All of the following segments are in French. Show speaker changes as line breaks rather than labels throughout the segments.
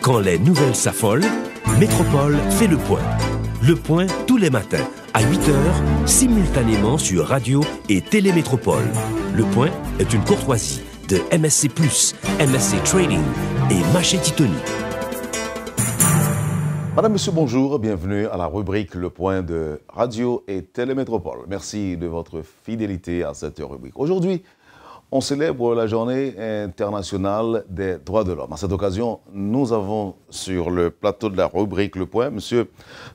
Quand les nouvelles s'affolent, Métropole fait le point. Le point tous les matins, à 8h, simultanément sur Radio et Télémétropole. Le point est une courtoisie de MSC+, MSC Trading et Maché Titoni.
Madame, Monsieur, bonjour, bienvenue à la rubrique Le Point de Radio et Télémétropole. Merci de votre fidélité à cette rubrique. Aujourd'hui, on célèbre la Journée internationale des droits de l'homme. À cette occasion, nous avons sur le plateau de la rubrique Le Point, M.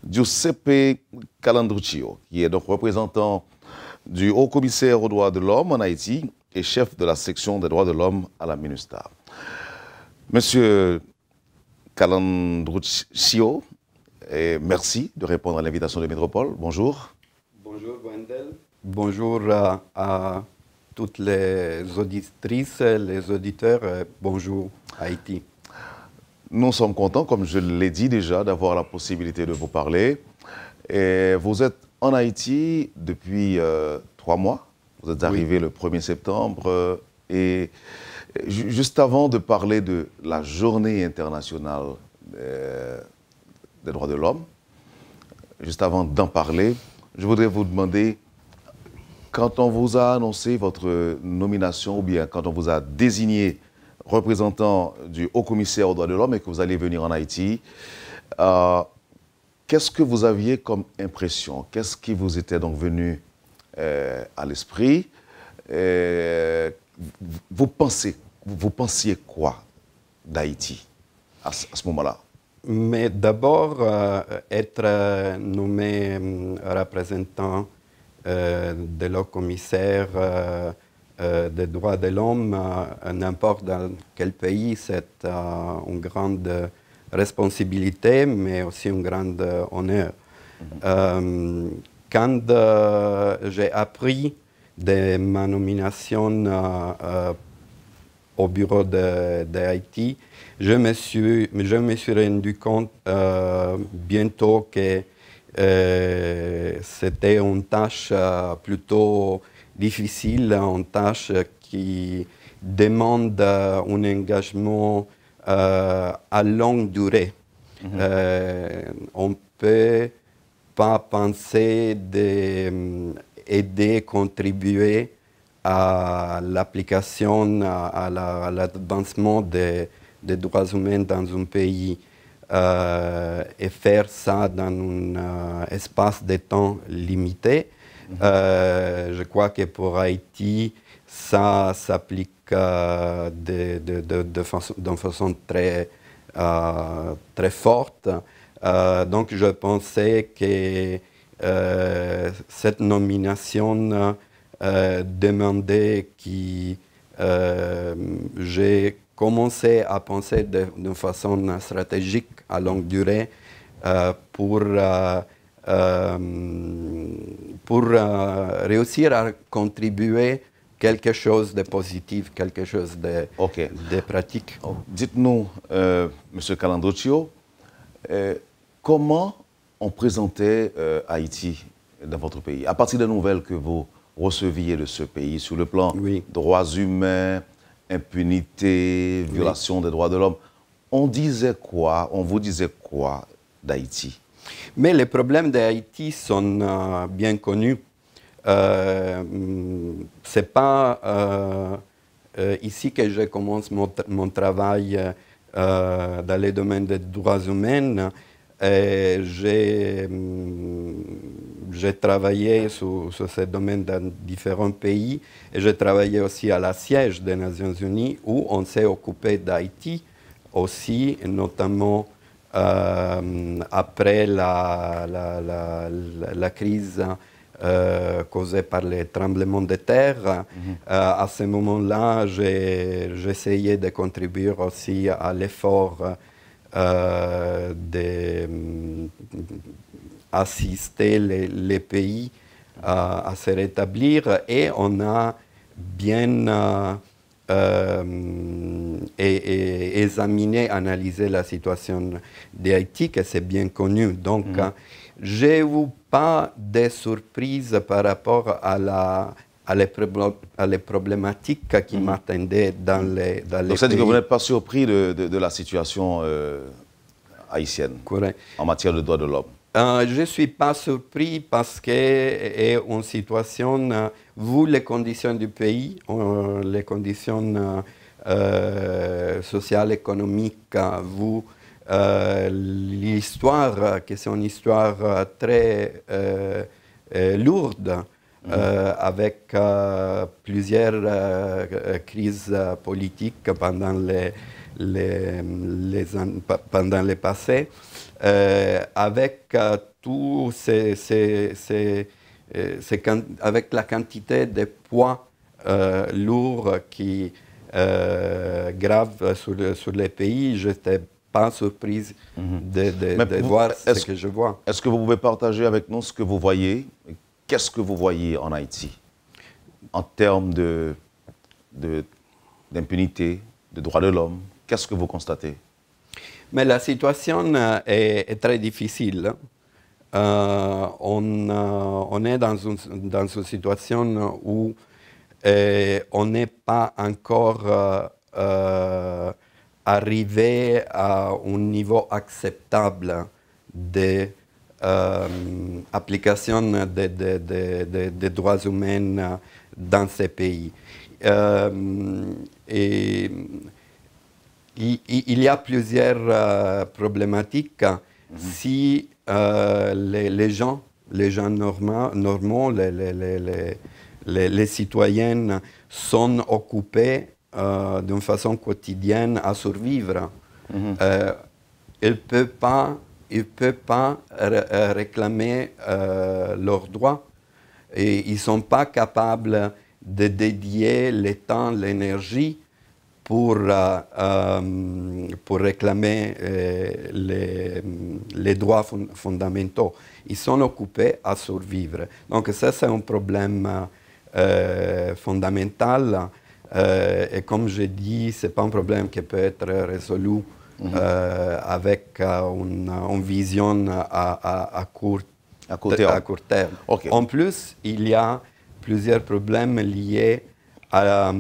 Giuseppe Calandruccio, qui est donc représentant du Haut-Commissaire aux droits de l'homme en Haïti et chef de la section des droits de l'homme à la MINUSTAH. Monsieur Calandruccio, merci de répondre à l'invitation de Métropole. Bonjour.
Bonjour Wendell. Bonjour à toutes les auditrices, les auditeurs. Bonjour Haïti.
Nous sommes contents, comme je l'ai dit déjà, d'avoir la possibilité de vous parler. Et vous êtes en Haïti depuis 3 mois. Vous êtes arrivé le 1er septembre. Et juste avant de parler de la Journée internationale des droits de l'homme, juste avant d'en parler, je voudrais vous demander, quand on vous a annoncé votre nomination, ou bien quand on vous a désigné représentant du Haut-Commissaire aux droits de l'homme et que vous allez venir en Haïti, qu'est-ce que vous aviez comme impression? Qu'est-ce qui vous était donc venu à l'esprit? Vous pensiez quoi d'Haïti à ce moment-là?
Mais d'abord, être nommé représentant de l'Haut-Commissaire des droits de l'homme, n'importe dans quel pays, c'est une grande responsabilité, mais aussi un grand honneur. Quand j'ai appris de ma nomination au bureau d'Haïti, je me suis rendu compte bientôt que c'était une tâche plutôt difficile, une tâche qui demande un engagement à longue durée. On ne peut pas penser d'aider, contribuer à l'application, à l'avancement des droits humains dans un pays et faire ça dans un espace de temps limité. Je crois que pour Haïti, ça s'applique d'une façon très forte. Donc je pensais que cette nomination demandait que j'ai commencé à penser d'une façon stratégique à longue durée pour réussir à contribuer quelque chose de positif, quelque chose de pratique.
Dites-nous, M. Calandruccio, comment on présentait Haïti dans votre pays, à partir des nouvelles que vous receviez de ce pays, sur le plan droits humains, impunité, violation des droits de l'homme. On disait quoi, on vous disait quoi d'Haïti?
Mais les problèmes d'Haïti sont bien connus. C'est pas ici que je commence mon travail dans le domaine des droits humains. J'ai travaillé sur ce domaine dans différents pays et j'ai travaillé aussi à la siège des Nations Unies où on s'est occupé d'Haïti aussi, notamment après la crise causée par les tremblements de terre. À ce moment-là, j'essayais de contribuer aussi à l'effort d'assister les pays à se rétablir et on a bien examiné, analysé la situation d'Haïti, que c'est bien connu. Donc, je n'ai eu pas de surprise par rapport à les problématiques qui m'attendaient dans les
Donc, c'est-à-dire que vous n'êtes pas surpris de la situation haïtienne en matière de droits de l'homme?
Je ne suis pas surpris parce que c'est une situation, vu les conditions du pays, les conditions sociales, économiques, vu l'histoire, qui c'est une histoire très lourde, avec plusieurs crises politiques pendant pendant les passés, avec tout avec la quantité de poids lourds qui gravent sur les pays, je n'étais pas surprise de voir ce que je vois.
Est-ce que vous pouvez partager avec nous ce que vous voyez? Qu'est-ce que vous voyez en Haïti en termes d'impunité, de droits de l'homme? Qu'est-ce que vous constatez?
Mais la situation est très difficile. On est dans une situation où on n'est pas encore arrivé à un niveau acceptable d'application des droits humains dans ces pays. Et il y a plusieurs problématiques. Si les gens normaux, les citoyens sont occupés d'une façon quotidienne à survivre, ils ne peuvent pas réclamer leurs droits. Et ils ne sont pas capables de dédier le temps, l'énergie pour réclamer les droits fondamentaux. Ils sont occupés à survivre. Donc ça, c'est un problème fondamental. Et comme je dis, ce n'est pas un problème qui peut être résolu avec une vision à court terme.
Okay.
En plus, il y a plusieurs problèmes liés à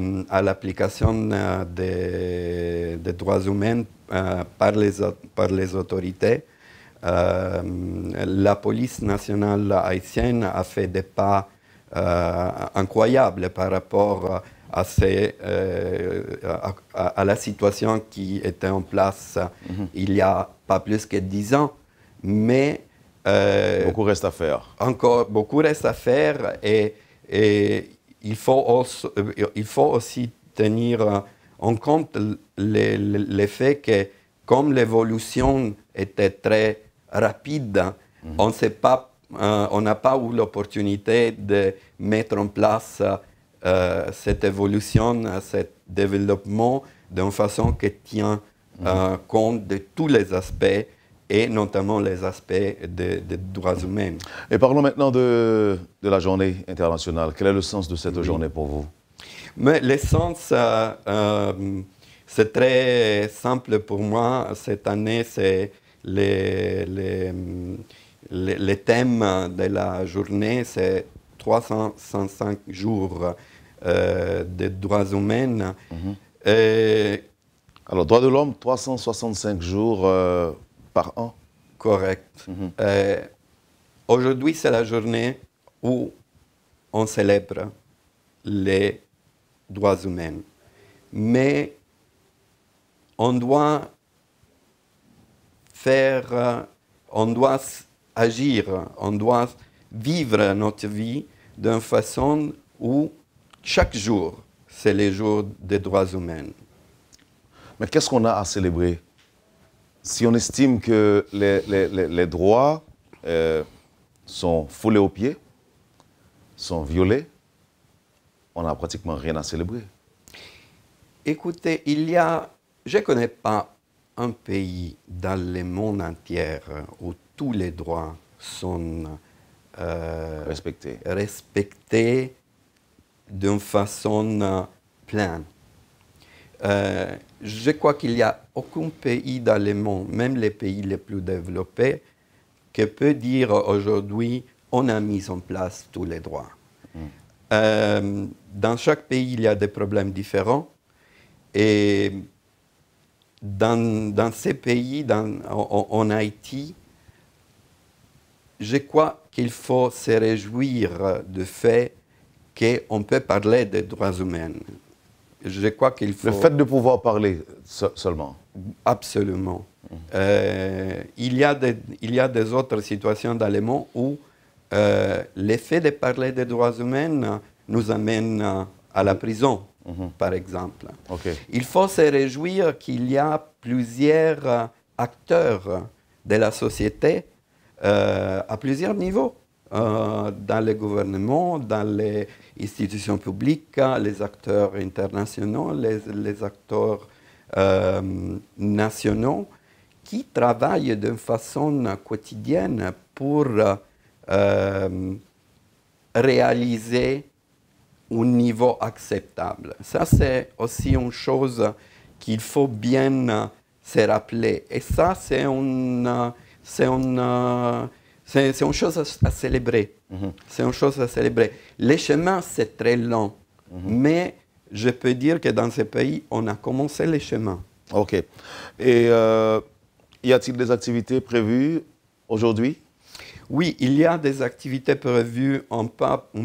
l'application des droits humains par les autorités. La police nationale haïtienne a fait des pas incroyables par rapport à la situation qui était en place il y a pas plus que 10 ans. Mais
beaucoup reste à faire.
Encore beaucoup reste à faire et il faut aussi tenir en compte le fait que comme l'évolution était très rapide, on n'a pas eu l'opportunité de mettre en place cette évolution, ce développement d'une façon qui tient compte de tous les aspects et notamment les aspects des droits humains.
Et parlons maintenant de la journée internationale. Quel est le sens de cette journée pour vous?
Mais le sens, c'est très simple pour moi. Cette année, c'est le thème de la journée, c'est 365 jours de droits humains.
Alors, droits de l'homme, 365 jours par an?
Correct. Aujourd'hui, c'est la journée où on célèbre les droits humains. Mais on doit agir, on doit vivre notre vie d'une façon où chaque jour, c'est le jour des droits humains.
Mais qu'est-ce qu'on a à célébrer? Si on estime que les droits sont foulés aux pieds, sont violés, on n'a pratiquement rien à célébrer.
Écoutez, je ne connais pas un pays dans le monde entier où tous les droits sont respectés d'une façon pleine. Je crois qu'il n'y a aucun pays dans le monde, même les pays les plus développés, qui peut dire aujourd'hui on a mis en place tous les droits. Dans chaque pays, il y a des problèmes différents. Et dans ces pays, en Haïti, je crois qu'il faut se réjouir du fait qu'on peut parler des droits humains. Je crois qu'il faut...
Le fait de pouvoir parler seulement.
Absolument. Il y a des autres situations dans le monde où l'effet de parler des droits humains nous amène à la prison, par exemple.
Okay.
Il faut se réjouir qu'il y a plusieurs acteurs de la société à plusieurs niveaux, dans le gouvernement, dans les institutions publiques, les acteurs internationaux, les acteurs nationaux, qui travaillent d'une façon quotidienne pour réaliser un niveau acceptable. Ça, c'est aussi une chose qu'il faut bien se rappeler. Et ça, c'est une chose à célébrer. C'est une chose à célébrer. Les chemins, c'est très lent. Mais je peux dire que dans ce pays, on a commencé les chemins.
OK. Et y a-t-il des activités prévues aujourd'hui?
Oui, il y a des activités prévues un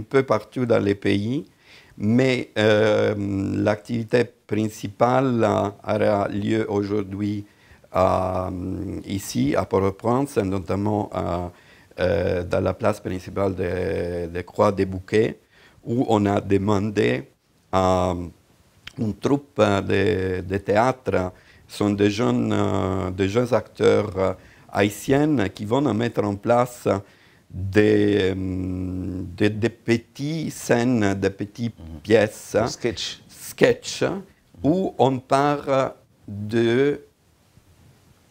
peu partout dans les pays, mais l'activité principale aura lieu aujourd'hui ici, à Port-au-Prince, notamment dans la place principale de Croix-des-Bouquets, où on a demandé à une troupe de théâtre, sont des jeunes acteurs haïtiens qui vont mettre en place des petites scènes, des petites pièces, sketch, où on parle de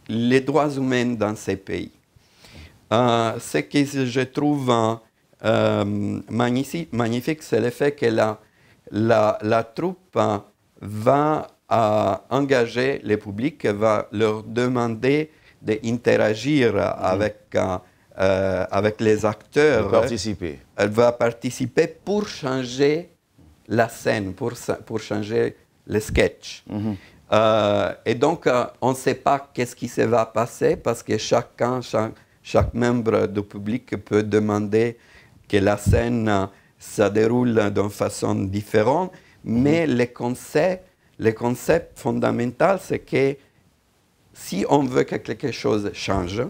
les droits humains dans ces pays. Ce que je trouve magnifique, c'est le fait que la troupe va engager le public, va leur demander d'interagir avec les acteurs.
Participer.
Elle va participer pour changer la scène, pour changer le sketch. Et donc, on ne sait pas qu'est-ce qui se va passer parce que chaque membre du public peut demander que la scène se déroule d'une façon différente, mais le concept fondamental, c'est que si on veut que quelque chose change,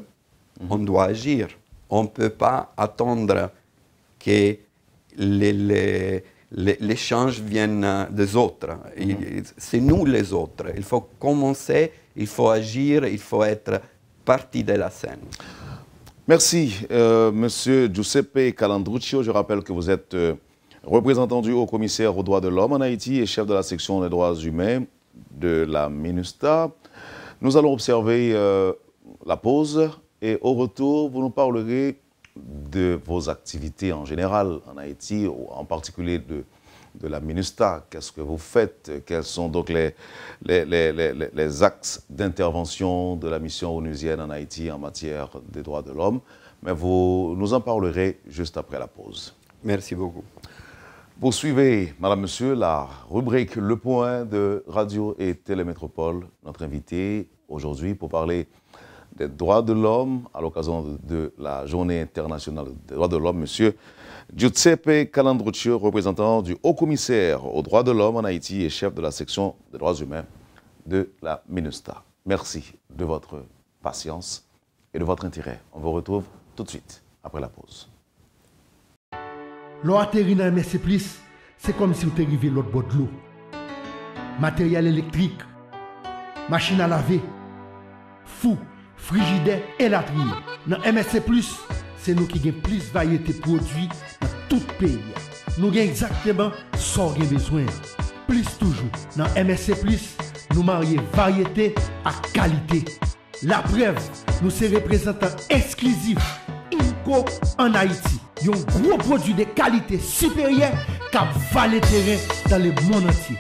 on doit agir. On ne peut pas attendre que les changes viennent des autres. C'est nous les autres. Il faut commencer, il faut agir, il faut être partie de la scène.
Merci, Monsieur Giuseppe Calandruccio. Je rappelle que vous êtes représentant du Haut-Commissaire aux droits de l'homme en Haïti et chef de la section des droits humains de la MINUSTAH. Nous allons observer la pause et au retour, vous nous parlerez de vos activités en général en Haïti, en particulier de la MINUSTAH. Qu'est-ce que vous faites? Quels sont donc les axes d'intervention de la mission onusienne en Haïti en matière des droits de l'homme? Mais vous nous en parlerez juste après la pause.
Merci beaucoup.
Vous suivez, Madame, Monsieur, la rubrique Le Point de Radio et Télémétropole. Notre invité aujourd'hui pour parler des droits de l'homme à l'occasion de la Journée internationale des droits de l'homme, Monsieur Giuseppe Calandruccio, représentant du Haut-Commissaire aux droits de l'homme en Haïti et chef de la section des droits humains de la MINUSTAH. Merci de votre patience et de votre intérêt. On vous retrouve tout de suite après la pause.
L'eau atterrit dans MSC+, c'est comme si vous étiez arrivé l'autre bord de l'eau. Matériel électrique, machine à laver, fou, frigidaire et latrine. Dans MSC+, c'est nous qui avons plus de variété de produits dans tout le pays. Nous avons exactement ce qu'on a besoin. Plus toujours. Dans MSC+, nous marions variété à qualité. La preuve, nous sommes représentants exclusifs INCO en Haïti. Un gros produit de qualité supérieure qui va le terrain dans le monde entier.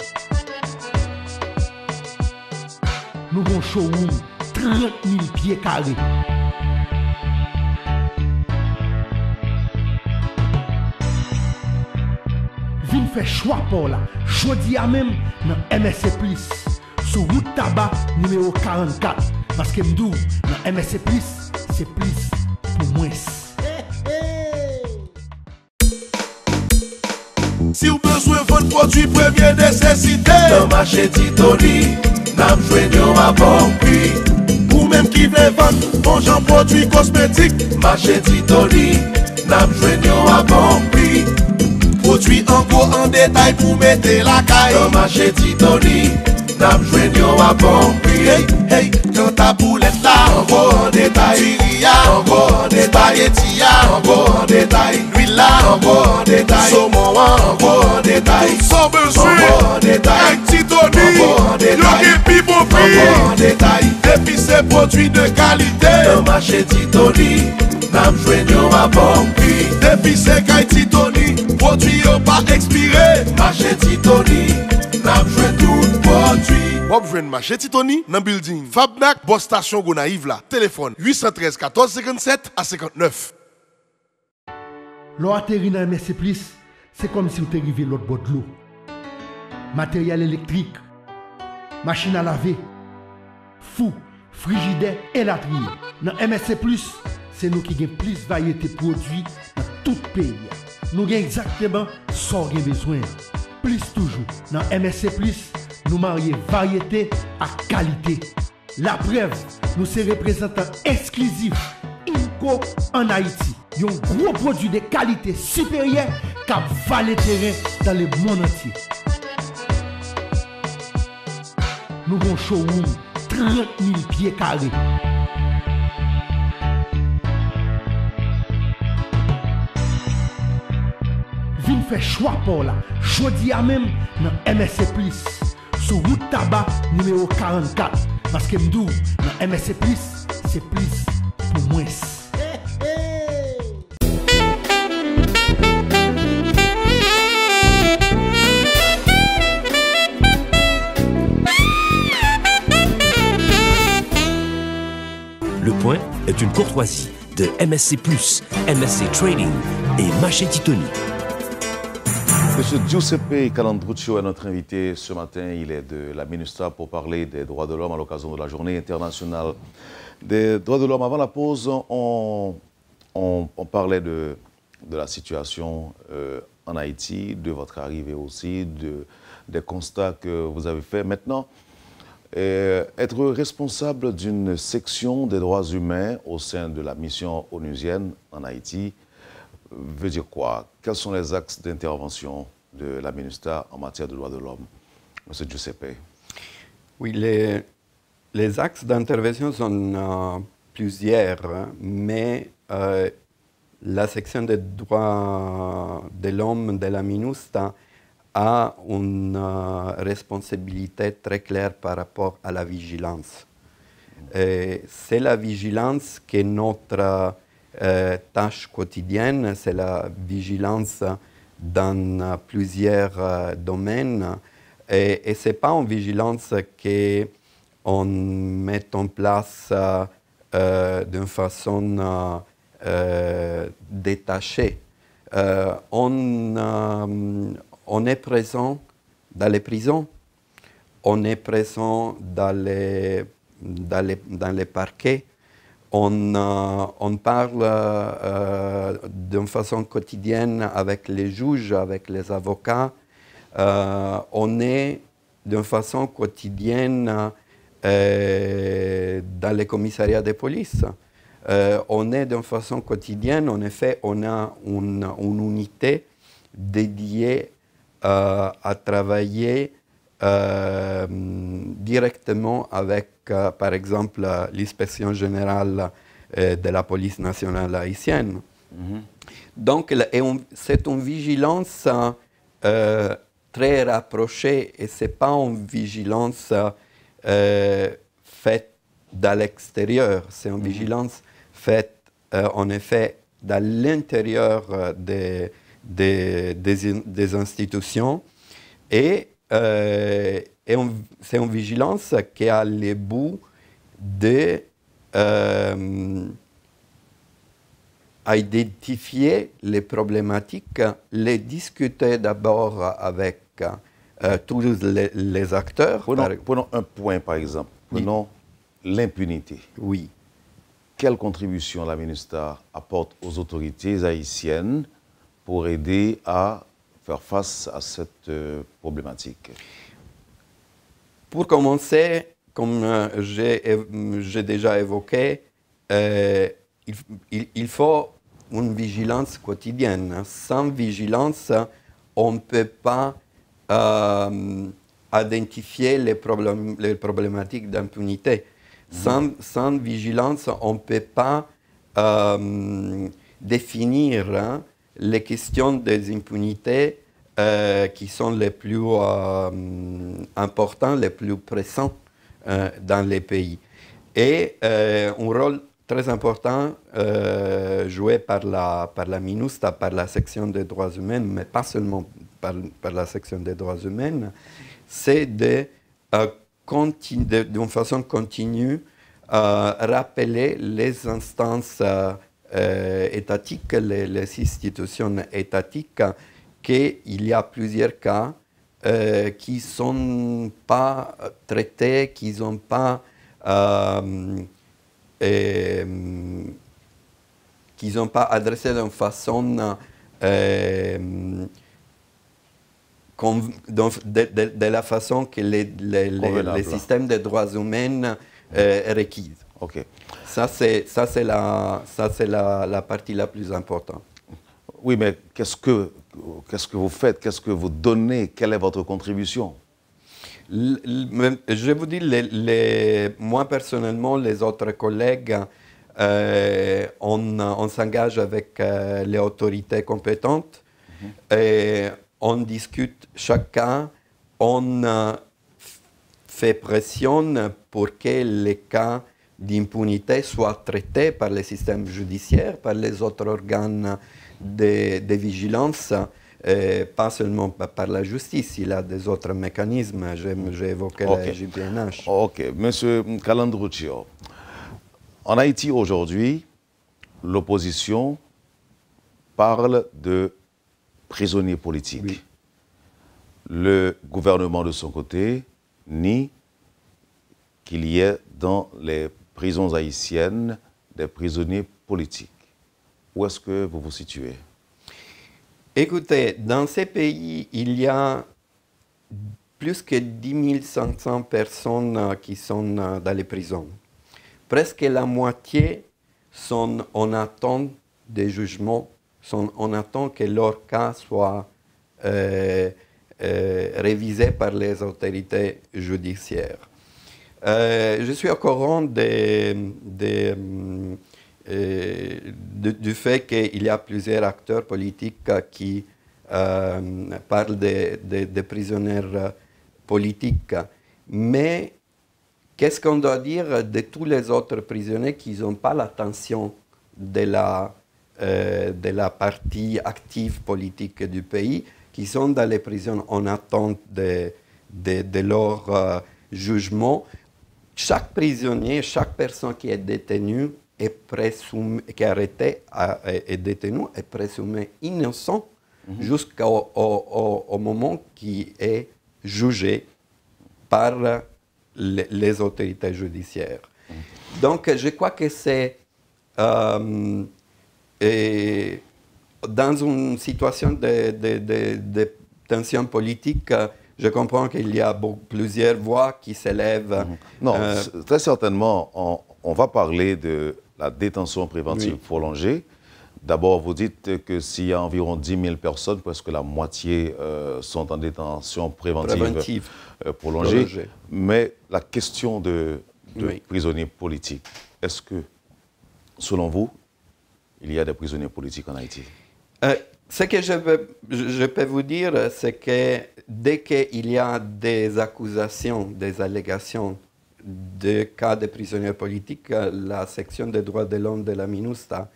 Nous avons un showroom 30 000 pieds carrés. faire choix pour là. Jodi à même dans MSC Plus. Sur route tabac numéro 44. Parce que m'dou, dans MSC Plus, c'est plus pour moins.
Si vous besoin de votre produit premier nécessité, dans marché Titoni, n'a joignons à bon prix. Ou même qui veut vendre bon genre produits cosmétiques, marché Titoni, n'a joignons à bon prix. Produits en gros en détail pour mettre la caille, dans marché Titoni, n'a joignons à bon prix. Hey, hey, quand ta boulette là, en gros en détail, Tyria, en gros en détail, Tia, en gros en détail, l'huile là, en gros en détail, saumon en gros en détail, sans besoin, en détail, avec Titoni, en détail, et bon prix, en détail, et puis ces produits de qualité, dans marché Titoni, n'a joignons à bon prix, depuis ces cailles Titoni, produits pas expiré, marché Titoni, n'a joué tout produit. Bob Jouen marché Titoni, dans building Fabnac, Boss Station Gonaïve là. Téléphone 813 14 57 à 59.
L'eau atterri dans MSC Plus, c'est comme si vous étiez arrivé l'autre bord de l'eau. Matériel électrique, machine à laver, fou, frigidaire et latrier. Dans MSC Plus, c'est nous qui avons plus de variété de produits dans tout le pays. Nous avons exactement ce qu'on a besoin. Plus toujours. Dans MSC Plus, nous marions variété à qualité. La preuve, nous sommes représentants exclusifs INCO en Haïti. Ils ont un gros produit de qualité supérieure qui valent le terrain dans le monde entier. Nous avons un showroom 30 000 pieds carrés. Vin faire choix pour là. Jodi à même dans MSC Plus. Sur route tabac numéro 44. Parce que m'dou, dans MSC Plus, c'est plus pour moins.
Le Point est une courtoisie de MSC+, MSC Trading et Marché Titoni.
Monsieur Giuseppe Calandruccio est notre invité ce matin. Il est de la MINUSTAH pour parler des droits de l'homme à l'occasion de la Journée internationale des droits de l'homme. Avant la pause, on parlait de la situation en Haïti, de votre arrivée aussi, des constats que vous avez faits. Maintenant, être responsable d'une section des droits humains au sein de la mission onusienne en Haïti veut dire quoi? Quels sont les axes d'intervention de la MINUSTAH en matière de droits de l'homme? Monsieur Giuseppe.
Oui, les axes d'intervention sont plusieurs, hein, mais la section des droits de l'homme de la MINUSTAH a une responsabilité très claire par rapport à la vigilance. C'est la vigilance qui est notre tâche quotidienne, c'est la vigilance dans plusieurs domaines. Et ce n'est pas une vigilance qu'on met en place d'une façon détachée. On est présent dans les prisons, on est présent dans les parquets, on parle d'une façon quotidienne avec les juges, avec les avocats. On est d'une façon quotidienne dans les commissariats de police. On est d'une façon quotidienne, en effet, on a une unité dédiée à travailler directement avec, par exemple, l'inspection générale de la police nationale haïtienne. Donc, c'est une vigilance très rapprochée et ce n'est pas une vigilance faite dans l'extérieur, c'est une vigilance faite, en effet, dans l'intérieur des institutions et c'est une vigilance qui a le but identifier les problématiques, les discuter d'abord avec tous les acteurs.
Prenons un point, par exemple. Prenons l'impunité.
Oui.
Quelle contribution la MINUSTAH apporte aux autorités haïtiennes pour aider à faire face à cette problématique?
Pour commencer, comme j'ai déjà évoqué, il faut une vigilance quotidienne. Sans vigilance, on ne peut pas identifier les problématiques d'impunité. Sans vigilance, on ne peut pas définir les questions des impunités qui sont les plus importantes, les plus pressantes dans les pays. Et un rôle très important joué par la MINUSTAH, par la section des droits humains, mais pas seulement par la section des droits humains, c'est d'une façon continue rappeler les instances étatiques, les institutions étatiques, qu'il y a plusieurs cas qui ne sont pas traités, qui n'ont pas adressé d'une façon de la façon que les systèmes de droits humains requièrent.
Okay.
Ça, c'est la partie la plus importante.
Oui, mais qu'est-ce que vous faites? Qu'est-ce que vous donnez? Quelle est votre contribution?
Je vous dis, moi personnellement, les autres collègues, on s'engage avec les autorités compétentes et on discute chaque cas, on fait pression pour que les cas d'impunité soient traités par le système judiciaire, par les autres organes de vigilance, pas seulement par la justice, il y a des autres mécanismes. J'ai évoqué la JPNH.
Ok, Monsieur Calandruccio, en Haïti aujourd'hui, l'opposition parle de prisonniers politiques.
Oui.
Le gouvernement de son côté nie qu'il y ait dans les prisons haïtiennes des prisonniers politiques. Où est-ce que vous vous situez?
Écoutez, dans ces pays, il y a plus que 10 500 personnes qui sont dans les prisons. Presque la moitié sont en attente de jugement, on attend que leur cas soit révisé par les autorités judiciaires. Je suis au courant du fait qu'il y a plusieurs acteurs politiques qui parlent des prisonniers politiques. Mais qu'est-ce qu'on doit dire de tous les autres prisonniers qui n'ont pas l'attention de la partie active politique du pays, qui sont dans les prisons en attente de leur jugement? Chaque prisonnier, chaque personne qui est détenue, qui est arrêté et détenu, est présumé innocent jusqu'au moment qui est jugé par les autorités judiciaires. Donc, je crois que c'est dans une situation de tension politique. Je comprends qu'il y a plusieurs voix qui s'élèvent.
Non, très certainement, on va parler de la détention préventive prolongée. D'abord, vous dites que s'il y a environ 10 000 personnes, presque la moitié sont en détention préventive prolongée. Mais la question de prisonniers politiques, est-ce que, selon vous, il y a des prisonniers politiques en Haïti?
Ce que je peux vous dire, c'est que dès qu'il y a des accusations, des allégations de cas de prisonniers politiques, la section des droits de l'homme de la MINUSTAH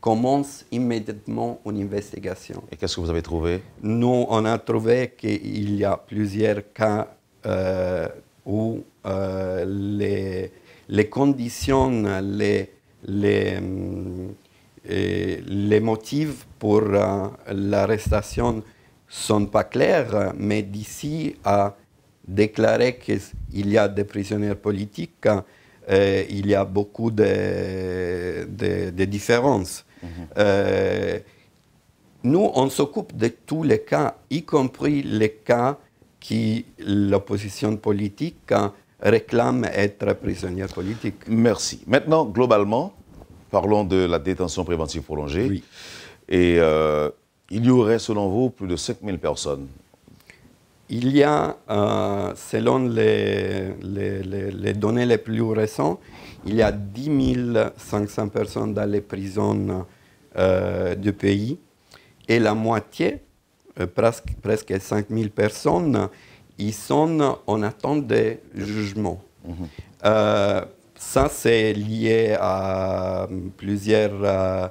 commence immédiatement une investigation.
Et qu'est-ce que vous avez trouvé?
Nous, on a trouvé qu'il y a plusieurs cas où les conditions, les motifs pour l'arrestation ne sont pas clairs, mais d'ici à déclarer qu'il y a des prisonniers politiques, il y a beaucoup de différences. Nous, on s'occupe de tous les cas, y compris les cas qui l'opposition politique réclame être prisonnier politique.
Merci. Maintenant, globalement, parlons de la détention préventive prolongée.
Oui.
Et il y aurait, selon vous, plus de 5000 personnes.
Il y a, selon les données les plus récentes, il y a 10 500 personnes dans les prisons du pays et la moitié, presque 5 000 personnes, ils sont en attente de jugement. Ça, c'est lié à plusieurs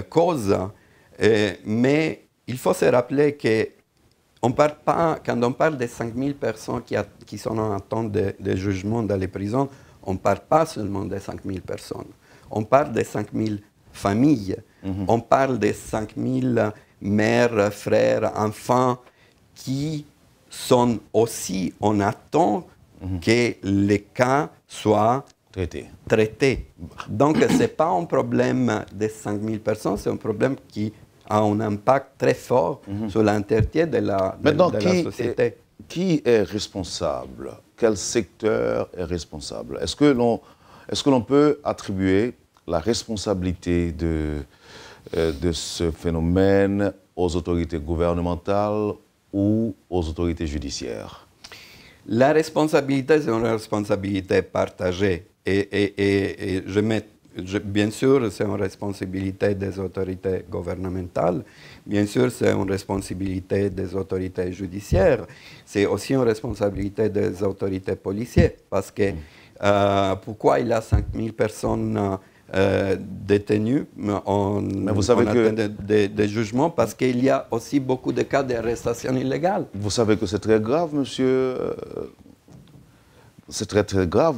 causes, mais il faut se rappeler que quand on parle de 5 000 personnes qui sont en attente de jugement dans les prisons, on ne parle pas seulement de 5 000 personnes. On parle de 5 000 familles. On parle de 5 000 mères, frères, enfants qui sont aussi en attente que les cas soient traités. Donc, ce n'est pas un problème de 5 000 personnes, c'est un problème qui a un impact très fort sur l'entièreté de la société.
Qui est responsable? Quel secteur est responsable? Est-ce que l'on peut attribuer la responsabilité de ce phénomène aux autorités gouvernementales ou aux autorités judiciaires?
La responsabilité, c'est une responsabilité partagée. Et bien sûr, c'est une responsabilité des autorités gouvernementales. Bien sûr, c'est une responsabilité des autorités judiciaires. C'est aussi une responsabilité des autorités policières. Parce que pourquoi il y a 5 000 personnes détenues en attente de jugement? Parce qu'il y a aussi beaucoup de cas d'arrestation illégale.
Vous savez que c'est très grave, monsieur. C'est très, très grave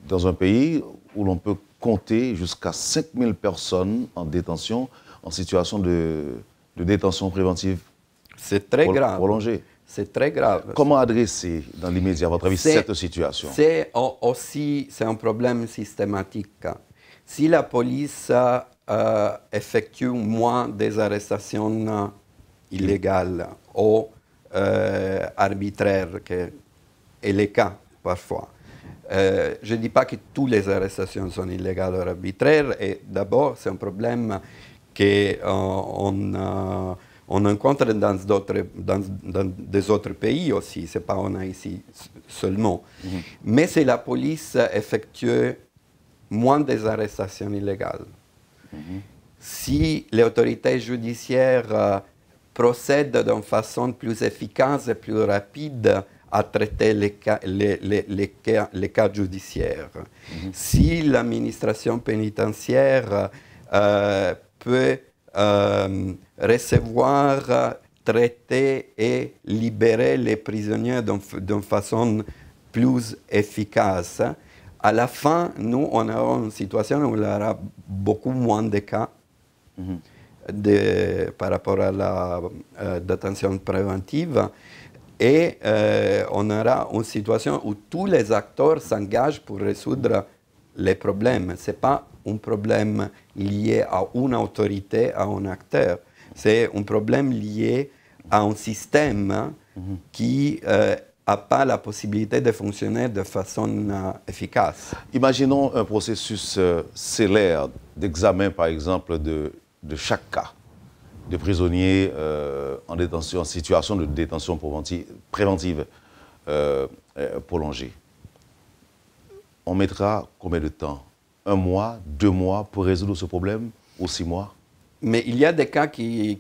dans un pays où l'on peut compter jusqu'à 5 000 personnes en détention, en situation de détention préventive.
C'est très grave.
Prolongée.
C'est très grave.
Comment adresser, dans l'immédiat, à votre avis, cette situation?
C'est un problème systématique. Si la police effectue moins des arrestations illégales ou arbitraires, que est le cas parfois, je ne dis pas que toutes les arrestations sont illégales ou arbitraires, et d'abord, c'est un problème qu'on rencontre dans des autres pays aussi, ce n'est pas en Haïti seulement. Mais si la police effectue moins des arrestations illégales, si les autorités judiciaires procèdent d'une façon plus efficace et plus rapide à traiter les cas judiciaires. Si l'administration pénitentiaire peut recevoir, traiter et libérer les prisonniers d'une façon plus efficace, à la fin, nous, on aura une situation où il y aura beaucoup moins de cas par rapport à la détention préventive. Et on aura une situation où tous les acteurs s'engagent pour résoudre les problèmes. Ce n'est pas un problème lié à une autorité, à un acteur. C'est un problème lié à un système qui n'a pas la possibilité de fonctionner de façon efficace.
Imaginons un processus célère d'examen, par exemple, de chaque cas de prisonniers en détention, en situation de détention préventive prolongée. On mettra combien de temps? 1 mois, 2 mois pour résoudre ce problème, ou 6 mois?
Mais il y a des cas qui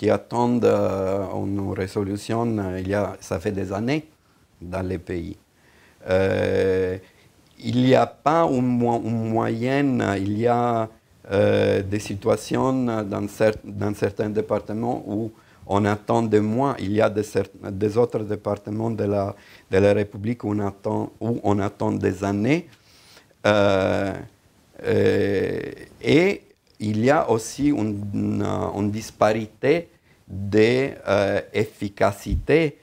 attendent une résolution. Ça fait des années dans les pays. Il n'y a pas une moyenne. Il y a des situations dans certains départements où on attend des mois. Il y a des autres départements de la République où on attend des années. Et il y a aussi une disparité d'efficacité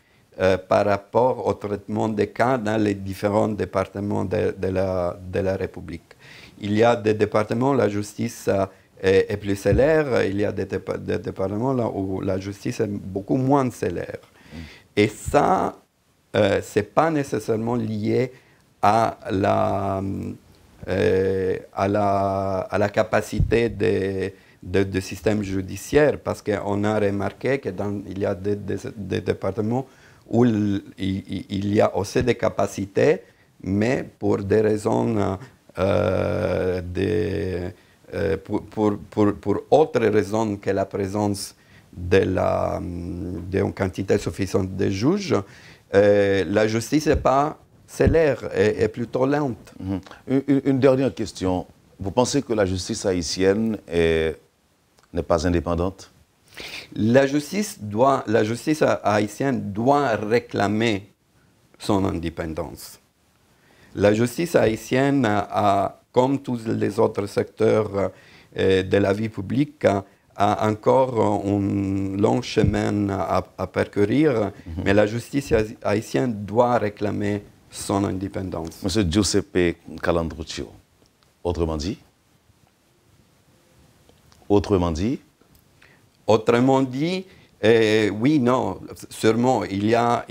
par rapport au traitement des cas dans les différents départements de la République. Il y a des départements où la justice est plus célère, il y a des départements là où la justice est beaucoup moins célère. Et ça, ce n'est pas nécessairement lié à la capacité de système judiciaire, parce qu'on a remarqué qu'il y a des départements où il y a aussi des capacités, mais pour des raisons, pour autres raisons que la présence d'une quantité suffisante de juges, la justice n'est pas célère, est plutôt lente.
Une dernière question. Vous pensez que la justice haïtienne n'est pas indépendante?
La justice haïtienne doit réclamer son indépendance. La justice haïtienne, comme tous les autres secteurs de la vie publique, a encore un long chemin à parcourir, mais la justice haïtienne doit réclamer son indépendance.
Monsieur Giuseppe Calandruccio, autrement dit,
oui, non, sûrement, il y a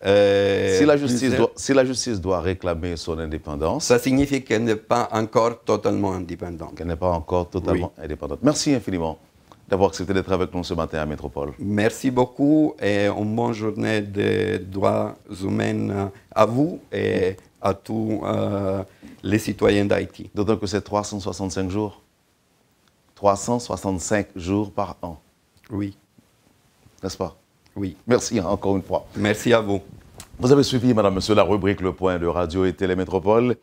si la justice doit réclamer son indépendance,
ça signifie qu'elle n'est pas encore totalement indépendante.
Qu'elle n'est pas encore totalement indépendante. Merci infiniment d'avoir accepté d'être avec nous ce matin à Métropole.
Merci beaucoup et une bonne journée de droits humains à vous et à tous les citoyens d'Haïti.
D'autant que c'est 365 jours. 365 jours par an.
Oui.
N'est-ce pas?
Oui.
Merci encore une fois.
Merci à vous.
Vous avez suivi, madame, monsieur, la rubrique Le Point de Radio et Télémétropole.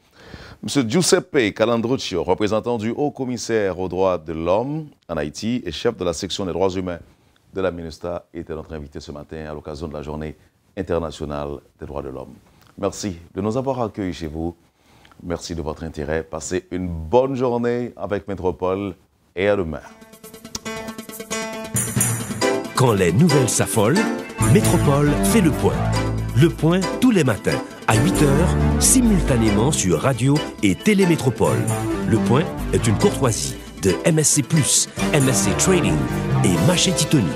Monsieur Giuseppe Calandruccio, représentant du Haut-Commissaire aux droits de l'homme en Haïti et chef de la section des droits humains de la MINUSTAH, était notre invité ce matin à l'occasion de la Journée internationale des droits de l'homme. Merci de nous avoir accueillis chez vous. Merci de votre intérêt. Passez une bonne journée avec Métropole et à demain.
Quand les nouvelles s'affolent, Métropole fait le point. Le point tous les matins à 8h, simultanément sur Radio et Télémétropole. Le point est une courtoisie de MSC+, MSC Trading et Machete Tony.